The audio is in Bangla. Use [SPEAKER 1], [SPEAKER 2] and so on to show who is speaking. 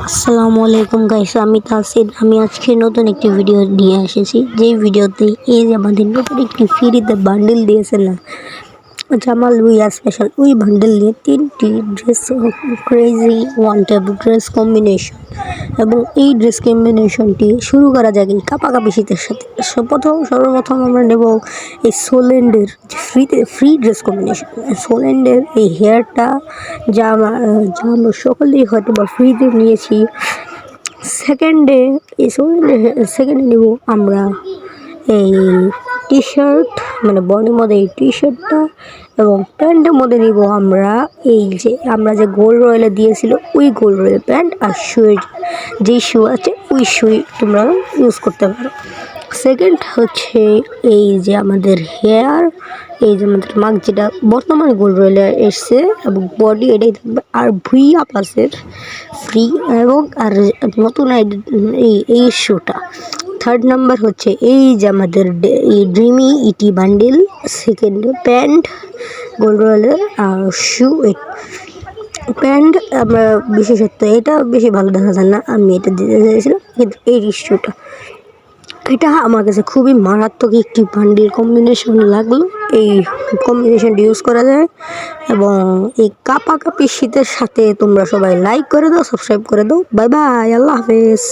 [SPEAKER 1] আসসালামু আলাইকুম গাইস, আমি তাসির। আমি আজকে নতুন একটি ভিডিও নিয়ে এসেছি, যেই ভিডিওতে এই যে আমাদের নতুন একটি ফ্রিতে বান্ডেল দিয়েছে না, জামাল উইয়া স্পেশাল। ওই বান্ডেল দিয়ে 3টি dress, crazy one type dress combination, এবং এই ড্রেস কম্বিনেশনটি শুরু করা যায় এই কাপাকাপি শীতের সাথে। সর্বপ্রথম আমরা নেব এই সোলেন্ডের ফ্রি ড্রেস কম্বিনেশন। সোলেন্ডের এই হেয়ারটা যা আমরা সকলেই হয়তো বা ফ্রিতে নিয়েছি। সেকেন্ডে নেব আমরা এই টি শার্ট, মানে বডির মধ্যে এই টি শার্টটা, এবং প্যান্টের মধ্যে নিব আমরা এই যে আমরা যে গোল্ড রয়েলে দিয়েছিল ওই গোল্ড রয়েল প্যান্ট, আর শুয়ের যেই শু আছে ওই শুই তোমরা ইউজ করতে পারো। সেকেন্ড হচ্ছে এই যে আমাদের হেয়ার, এই যে আমাদের মাগ যেটা বর্তমানে গোল্ড রয়েলে এসছে, এবং বডি এটাই থাকবে, আর ভুই আপাসের ফ্রি, এবং আর নতুন এই শুটা। থার্ড নাম্বার হচ্ছে এই যে আমাদের এই ড্রিমি ইটি বান্ডিল। সেকেন্ডে প্যান্ট গোল্ড রয়েলের, আর শু প্যান্ট আমরা বিশেষত্ব এটা বেশি ভালো দেখা যায় না, আমি এটা দিতে চাইছিলাম, কিন্তু এই শুটা এটা আমার কাছে খুবই মারাত্মক একটি বান্ডিল কম্বিনেশন লাগলো। এই কম্বিনেশনটি ইউজ করা যায়, এবং এই কাপাকাপি শীতের সাথে তোমরা সবাই লাইক করে দাও, সাবস্ক্রাইব করে দাও। বাই বাই, আল্লাহ হাফেজ।